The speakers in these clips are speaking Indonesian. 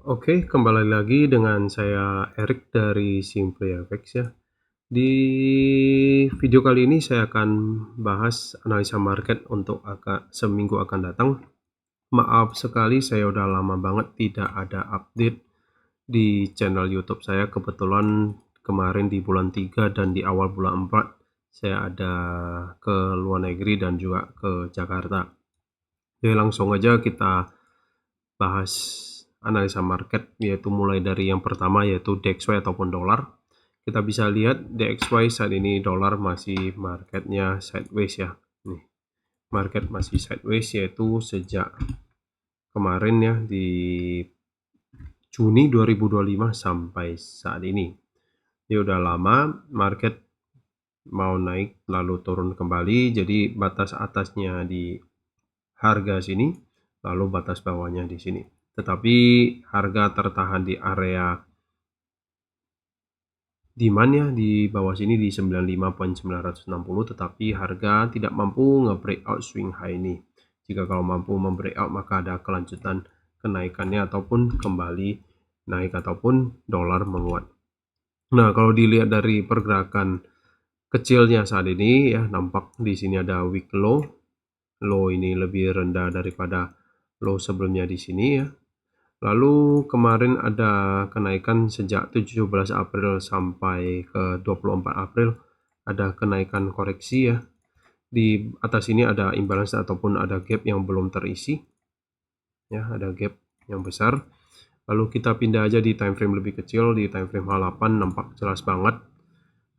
Oke, kembali lagi dengan saya Erik dari SimplyFX ya. Di video kali ini saya akan bahas analisa market untuk seminggu akan datang. Maaf sekali saya udah lama banget tidak ada update di channel YouTube saya. Kebetulan kemarin di bulan 3 dan di awal bulan 4 saya ada ke luar negeri dan juga ke Jakarta. Jadi langsung aja kita bahas analisa market, yaitu mulai dari yang pertama yaitu DXY ataupun dolar. Kita bisa lihat DXY saat ini dolar masih marketnya sideways ya. Nih, market masih sideways yaitu sejak kemarin ya di Juni 2025 sampai saat ini. Ini udah lama market mau naik lalu turun kembali, jadi batas atasnya di harga sini, lalu batas bawahnya di sini. Tetapi harga tertahan di area demand ya di bawah sini di 95.960, tetapi harga tidak mampu nge-breakout swing high ini. Jika kalau mampu membreakout maka ada kelanjutan kenaikannya ataupun kembali naik ataupun dolar menguat. Nah, kalau dilihat dari pergerakan kecilnya saat ini ya, nampak di sini ada week low. Low ini lebih rendah daripada low sebelumnya di sini ya. Lalu kemarin ada kenaikan sejak 17 April sampai ke 24 April, ada kenaikan koreksi ya. Di atas ini ada imbalance ataupun ada gap yang belum terisi. Ya, ada gap yang besar. Lalu kita pindah aja di time frame lebih kecil, di time frame H8 nampak jelas banget.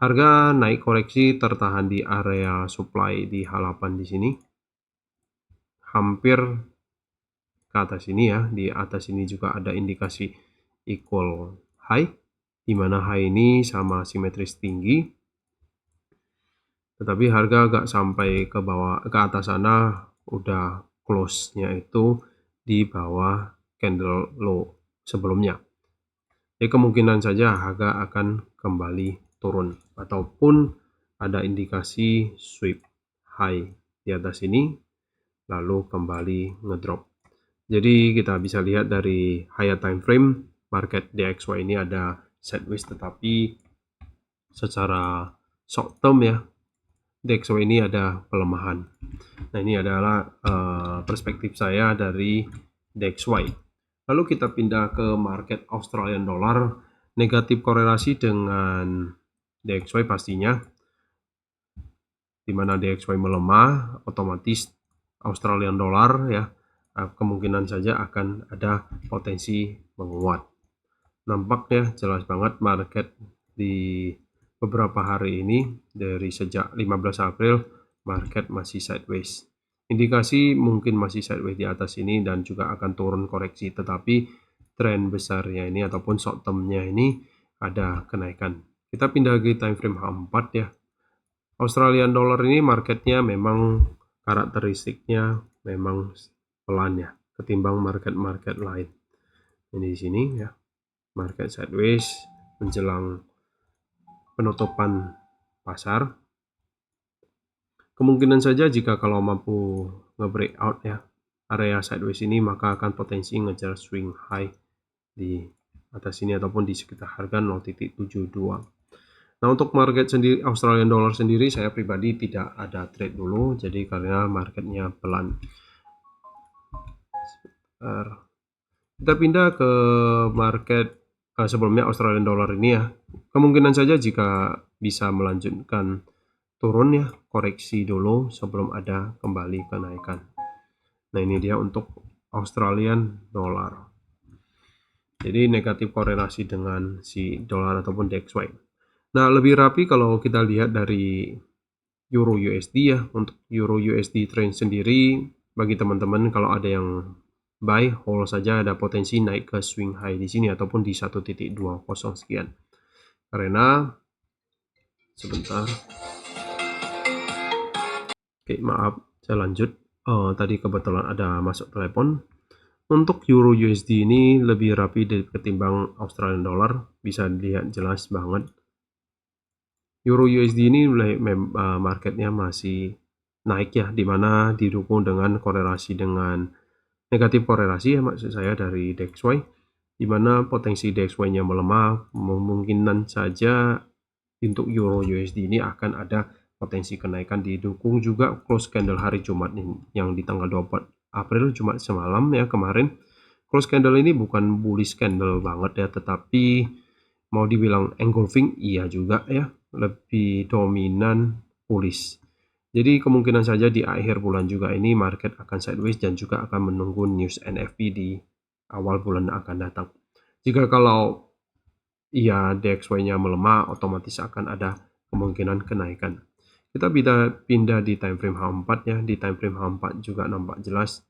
Harga naik koreksi tertahan di area supply di H8 di sini. Hampir ke atas ini ya, di atas ini juga ada indikasi equal high, di mana high ini sama simetris tinggi, tetapi harga agak sampai ke bawah ke atas sana udah close-nya itu di bawah candle low sebelumnya. Jadi kemungkinan saja harga akan kembali turun ataupun ada indikasi sweep high di atas ini lalu kembali ngedrop. Jadi kita bisa lihat dari higher time frame market DXY ini ada sideways, tetapi secara short term ya DXY ini ada pelemahan. Nah, ini adalah perspektif saya dari DXY. Lalu kita pindah ke market Australian dollar. Negatif korelasi dengan DXY pastinya, di mana DXY melemah, otomatis Australian dollar ya kemungkinan saja akan ada potensi menguat. Nampaknya jelas banget market di beberapa hari ini dari sejak 15 April market masih sideways. Indikasi mungkin masih sideways di atas ini dan juga akan turun koreksi, tetapi tren besarnya ini ataupun short termnya ini ada kenaikan. Kita pindah ke time frame H4 ya. Australian dollar ini marketnya memang karakteristiknya memang pelan ya ketimbang market-market lain. Ini di sini ya, market sideways menjelang penutupan pasar. Kemungkinan saja jika kalau mampu nge-breakout ya area sideways ini, maka akan potensi ngejar swing high di atas ini ataupun di sekitar harga 0.72. Nah, untuk market sendiri Australian dollar sendiri saya pribadi tidak ada trade dulu, jadi karena marketnya pelan. Kita pindah ke market sebelumnya Australian dollar ini ya. Kemungkinan saja jika bisa melanjutkan turun ya, koreksi dulu sebelum ada kembali kenaikan. Nah, ini dia untuk Australian dollar. Jadi negatif korelasi dengan si dolar ataupun DXY. Nah, lebih rapi kalau kita lihat dari Euro USD ya. Untuk Euro USD trend sendiri, bagi teman-teman kalau ada yang buy, hold saja, ada potensi naik ke swing high di sini ataupun di 1.20 sekian. Karena sebentar. Oke, maaf, saya lanjut. Tadi kebetulan ada masuk telepon. Untuk Euro USD ini lebih rapi dari ketimbang Australian dollar, bisa dilihat jelas banget. Euro USD ini marketnya masih naik ya, dimana didukung dengan korelasi dengan negatif korelasi ya maksud saya dari DXY. di mana potensi DXY-nya melemah, memungkinkan saja untuk Euro USD ini akan ada potensi kenaikan, didukung juga close candle hari Jumat ini yang di tanggal 24 April Jumat semalam ya kemarin. Close candle ini bukan bullish candle banget ya, tetapi mau dibilang engulfing iya juga ya, lebih dominan bullish. Jadi kemungkinan saja di akhir bulan juga ini market akan sideways dan juga akan menunggu news NFP di awal bulan akan datang. Jika kalau iya DXY-nya melemah, otomatis akan ada kemungkinan kenaikan. Kita bisa pindah di time frame H4 ya. Di time frame H4 juga nampak jelas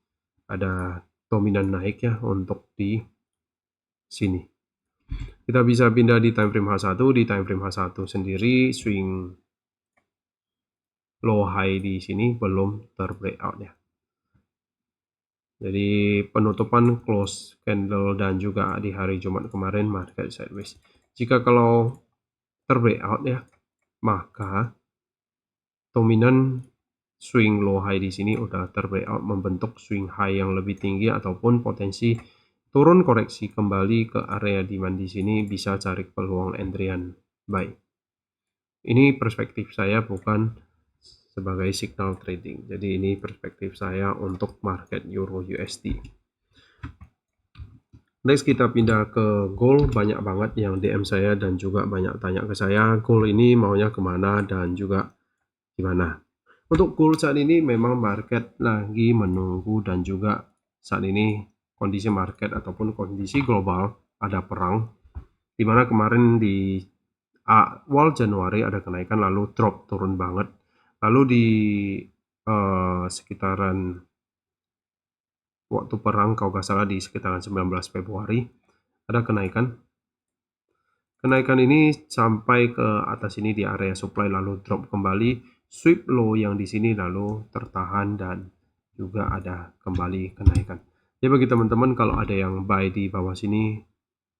ada dominan naik ya untuk di sini. Kita bisa pindah di time frame H1. Di time frame H1 sendiri swing low high di sini belum terbreakout ya. Jadi penutupan close candle dan juga di hari Jumat kemarin market sideways. Jika kalau terbreakout ya, maka dominan swing low high di sini udah terbreakout membentuk swing high yang lebih tinggi ataupun potensi turun koreksi kembali ke area demand di sini bisa cari peluang entryan buy. Ini perspektif saya bukan sebagai signal trading. Jadi ini perspektif saya untuk market Euro USD. Next kita pindah ke gold. Banyak banget yang DM saya dan juga banyak tanya ke saya gold ini maunya kemana dan juga gimana. Untuk gold saat ini memang market lagi menunggu dan juga saat ini kondisi market ataupun kondisi global ada perang, dimana kemarin di awal Januari ada kenaikan lalu drop turun banget, lalu di sekitaran waktu perang kalau nggak salah di sekitaran 19 Februari ada kenaikan. Kenaikan ini sampai ke atas ini di area supply lalu drop kembali, sweep low yang di sini lalu tertahan dan juga ada kembali kenaikan. Jadi bagi teman-teman kalau ada yang buy di bawah sini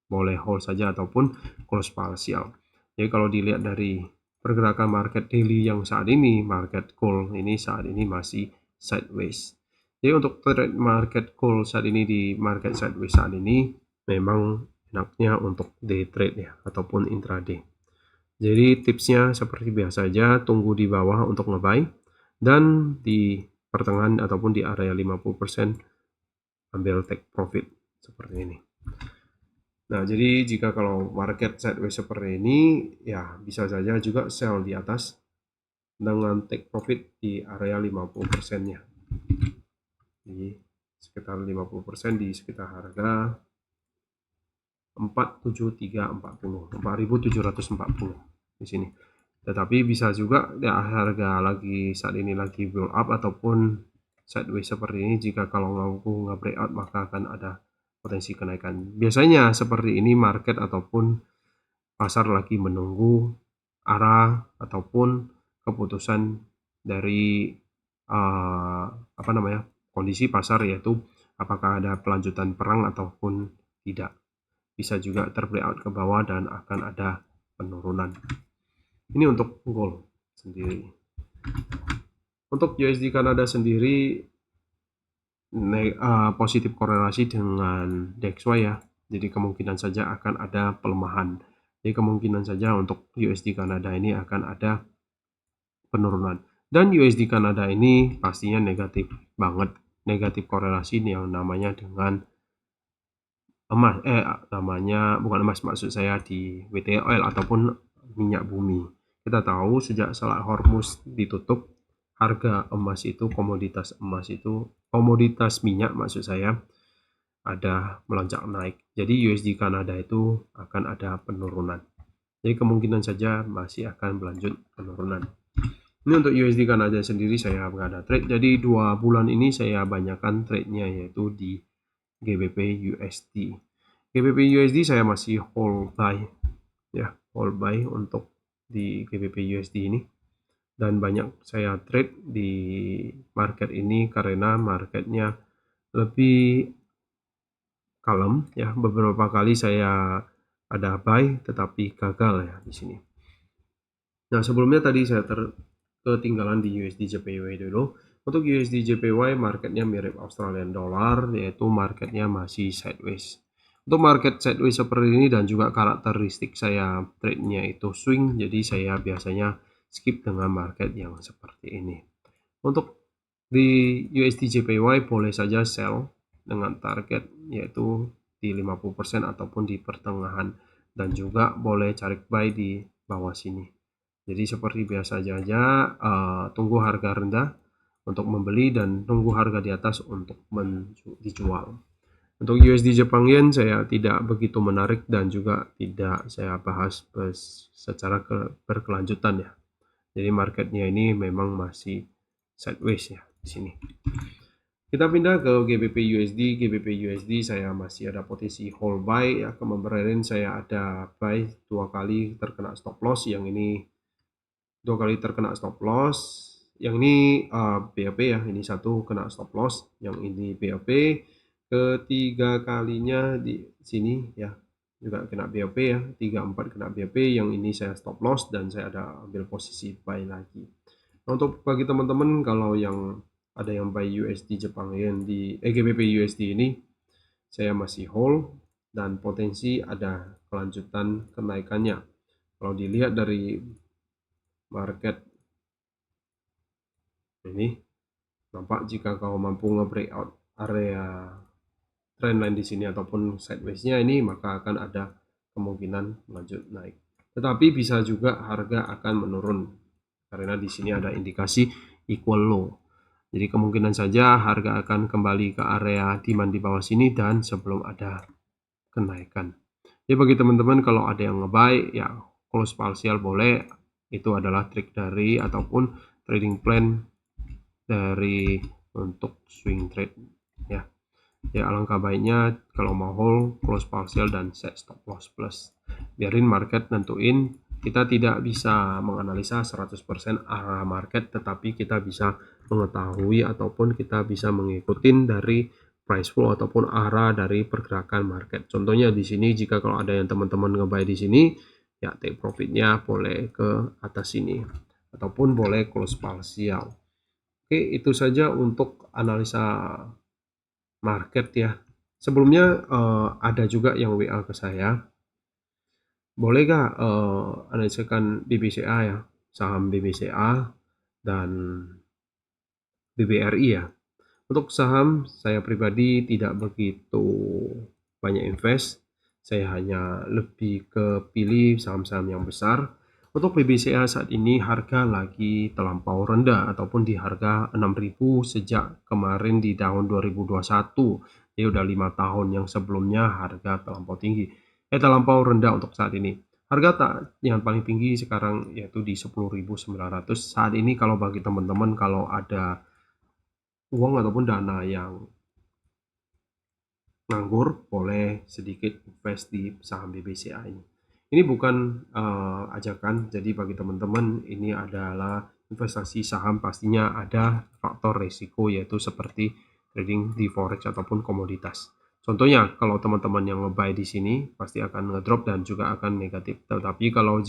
boleh hold saja ataupun close partial. Jadi kalau dilihat dari pergerakan market daily yang saat ini, market gold ini saat ini masih sideways. Jadi untuk trade market gold saat ini di market sideways saat ini memang enaknya untuk day trade ya ataupun intraday. Jadi tipsnya seperti biasa aja, tunggu di bawah untuk ngebuy dan di pertengahan ataupun di area 50% ambil take profit seperti ini. Nah, jadi jika kalau market sideways seperti ini ya bisa saja juga sell di atas dengan take profit di area 50% nya. Jadi sekitar 50% di sekitar harga 4.740 di sini. Tetapi bisa juga ya harga lagi saat ini lagi build up ataupun sideways seperti ini, jika kalau mampu nge-breakout maka akan ada potensi kenaikan. Biasanya seperti ini market ataupun pasar lagi menunggu arah ataupun keputusan dari kondisi pasar, yaitu apakah ada pelanjutan perang ataupun tidak. Bisa juga terbreakout ke bawah dan akan ada penurunan. Ini untuk gold sendiri. Untuk USD Kanada sendiri positif korelasi dengan DXY ya. Jadi kemungkinan saja akan ada pelemahan. Jadi kemungkinan saja untuk USD Kanada ini akan ada penurunan. Dan USD Kanada ini pastinya negatif banget. Negatif korelasi yang namanya dengan emas, namanya bukan emas, maksud saya di WTI oil ataupun minyak bumi. Kita tahu sejak Selat Hormuz ditutup, harga emas itu, komoditas minyak maksud saya, ada melonjak naik. Jadi USD Kanada itu akan ada penurunan. Jadi kemungkinan saja masih akan berlanjut penurunan. Ini untuk USD Kanada sendiri saya nggak ada trade. Jadi 2 bulan ini saya banyakkan trade-nya yaitu di GBP USD. GBP USD saya masih hold buy ya, hold buy untuk di GBP USD ini, dan banyak saya trade di market ini karena marketnya lebih kalem ya. Beberapa kali saya ada buy tetapi gagal ya di sini. Nah, sebelumnya tadi saya ketinggalan di USD JPY dulu. Untuk USD JPY marketnya mirip Australian dollar, yaitu marketnya masih sideways. Untuk market sideways seperti ini dan juga karakteristik saya trade-nya itu swing, jadi saya biasanya skip dengan market yang seperti ini. Untuk di USD JPY boleh saja sell dengan target yaitu di 50% ataupun di pertengahan, dan juga boleh cari buy di bawah sini. Jadi seperti biasa saja, tunggu harga rendah untuk membeli dan tunggu harga di atas untuk dijual. Untuk USD Jepang Yen saya tidak begitu menarik dan juga tidak saya bahas secara berkelanjutan ya. Jadi marketnya ini memang masih sideways ya di sini. Kita pindah ke GBP USD. GBP USD saya masih ada posisi hold buy ya. Kemarin saya ada buy 2 kali terkena stop loss, yang ini 2 kali terkena stop loss. Yang ini BOP ya, ini satu kena stop loss, yang ini BOP. Ketiga kalinya di sini ya juga kena BOP ya, 3-4 kena BOP, yang ini saya stop loss dan saya ada ambil posisi buy lagi. Nah, untuk bagi teman-teman kalau yang ada yang buy USD Jepang Yen di GBP USD ini, saya masih hold dan potensi ada kelanjutan kenaikannya. Kalau dilihat dari market ini, nampak jika kau mampu nge-breakout area trendline di sini ataupun sideways-nya ini, maka akan ada kemungkinan lanjut naik. Tetapi bisa juga harga akan menurun karena di sini ada indikasi equal low. Jadi kemungkinan saja harga akan kembali ke area demand di bawah sini dan sebelum ada kenaikan. Jadi bagi teman-teman kalau ada yang nge-buy ya close partial boleh, itu adalah trik dari ataupun trading plan dari untuk swing trade ya. Ya alangkah baiknya kalau mau hold close partial dan set stop loss plus. Biarin market nentuin, kita tidak bisa menganalisa 100% arah market, tetapi kita bisa mengetahui ataupun kita bisa mengikuti dari price flow ataupun arah dari pergerakan market. Contohnya di sini jika kalau ada yang teman-teman nge-buy di sini, ya take profitnya boleh ke atas sini ataupun boleh close partial. Oke, itu saja untuk analisa market ya. Sebelumnya ada juga yang WA ke saya, boleh gak analisakan BBCA ya, saham BBCA dan BBRI ya. Untuk saham saya pribadi tidak begitu banyak invest, saya hanya lebih ke pilih saham-saham yang besar. Untuk BBCA saat ini harga lagi terlampau rendah ataupun di harga 6.000 sejak kemarin di tahun 2021. Ini udah 5 tahun yang sebelumnya harga terlampau tinggi. Terlampau rendah untuk saat ini. Harga yang paling tinggi sekarang yaitu di 10.900. Saat ini kalau bagi teman-teman kalau ada uang ataupun dana yang nganggur, boleh sedikit invest di saham BBCA ini. Ini bukan ajakan, jadi bagi teman-teman ini adalah investasi saham, pastinya ada faktor risiko yaitu seperti trading di forex ataupun komoditas. Contohnya kalau teman-teman yang nge-buy di sini pasti akan ngedrop dan juga akan negatif. Tetapi kalau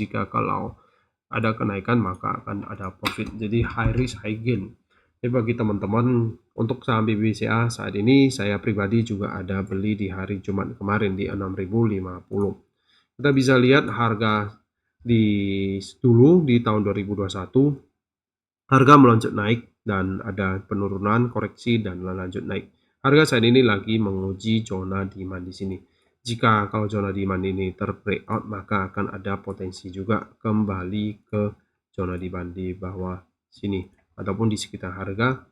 ada kenaikan maka akan ada profit. Jadi high risk high gain. Jadi bagi teman-teman untuk saham BBCA saat ini saya pribadi juga ada beli di hari Jumat kemarin di 6.050. Kita bisa lihat harga dulu di tahun 2021 harga melonjak naik dan ada penurunan, koreksi dan lanjut naik. Harga saat ini lagi menguji zona demand di sini. Jika kalau zona demand ini terbreakout maka akan ada potensi juga kembali ke zona demand di bawah sini ataupun di sekitar harga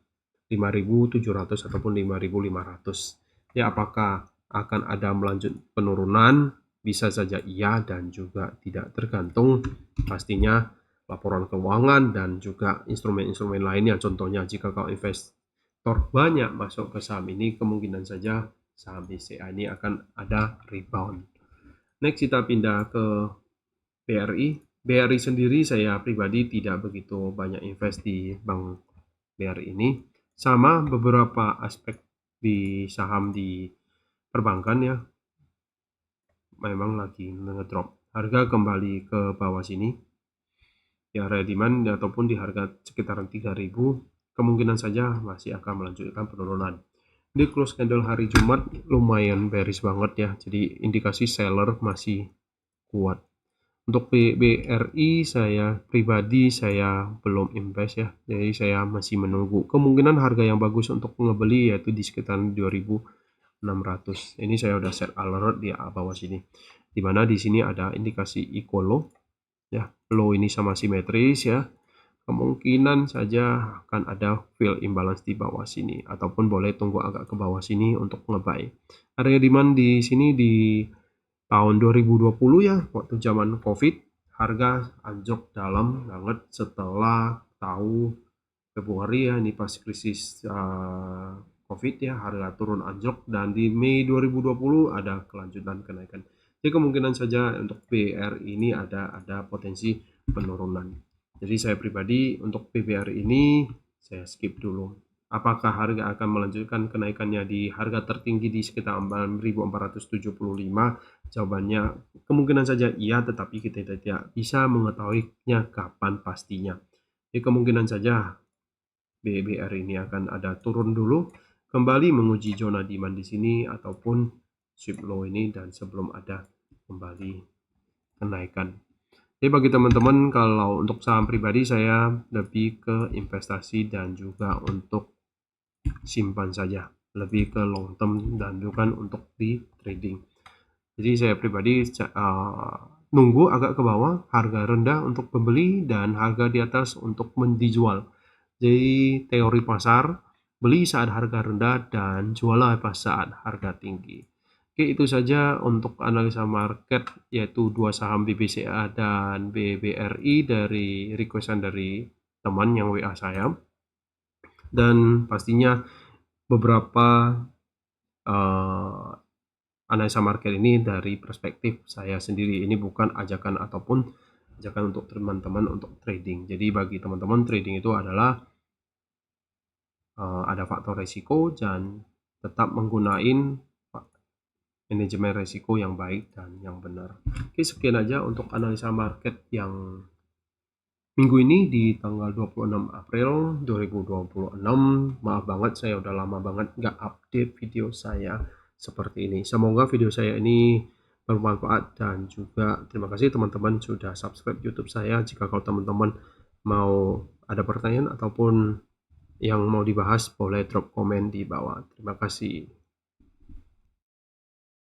5.700 ataupun 5.500. Ya, apakah akan ada melanjut penurunan? Bisa saja iya dan juga tidak, tergantung pastinya laporan keuangan dan juga instrumen-instrumen lainnya. Contohnya jika kalau investor banyak masuk ke saham ini, kemungkinan saja saham BCA ini akan ada rebound. Next kita pindah ke BRI. BRI sendiri saya pribadi tidak begitu banyak invest di bank BRI ini. Sama beberapa aspek di saham di perbankan ya, memang lagi ngedrop. Harga kembali ke bawah sini di area demand ataupun di harga sekitaran 3.000, kemungkinan saja masih akan melanjutkan penurunan. Di close candle hari Jumat lumayan bearish banget ya, jadi indikasi seller masih kuat. Untuk BRI saya pribadi saya belum invest ya, jadi saya masih menunggu. Kemungkinan harga yang bagus untuk ngebeli yaitu di sekitar 2.600. Ini saya udah set alert di bawah sini. Dimana di sini ada indikasi equal low ya, low ini sama simetris ya. Kemungkinan saja akan ada fill imbalance di bawah sini ataupun boleh tunggu agak ke bawah sini untuk ngebuy. Area demand di sini di tahun 2020 ya, waktu zaman Covid, harga anjlok dalam banget setelah tahu Februari ya, ini pas krisis Covid ya, harga turun anjlok dan di Mei 2020 ada kelanjutan kenaikan. Jadi kemungkinan saja untuk BR ini ada potensi penurunan. Jadi saya pribadi untuk PBR ini saya skip dulu. Apakah harga akan melanjutkan kenaikannya di harga tertinggi di sekitar 4.475? Jawabannya kemungkinan saja iya, tetapi kita tidak bisa mengetahuinya kapan pastinya. Jadi kemungkinan saja BBR ini akan ada turun dulu, kembali menguji zona demand di sini ataupun sweep low ini dan sebelum ada kembali kenaikan. Jadi bagi teman-teman kalau untuk saham pribadi saya lebih ke investasi dan juga untuk simpan saja, lebih ke long term dan bukan untuk di trading. Jadi saya pribadi nunggu agak ke bawah, harga rendah untuk pembeli dan harga di atas untuk mendijual. Jadi teori pasar, beli saat harga rendah dan jualah pas saat harga tinggi. Oke, itu saja untuk analisa market yaitu dua saham BBCA dan BBRI dari requestan dari teman yang WA saya. Dan pastinya beberapa analisa market ini dari perspektif saya sendiri. Ini bukan ajakan ataupun ajakan untuk teman-teman untuk trading. Jadi bagi teman-teman trading itu adalah ada faktor resiko dan tetap menggunakan manajemen resiko yang baik dan yang benar. Oke, sekian aja untuk analisa market yang minggu ini di tanggal 26 April 2026. Maaf banget saya udah lama banget nggak update video saya seperti ini. Semoga video saya ini bermanfaat dan juga terima kasih teman-teman sudah subscribe YouTube saya. Jika kalau teman-teman mau ada pertanyaan ataupun yang mau dibahas boleh drop komen di bawah. Terima kasih.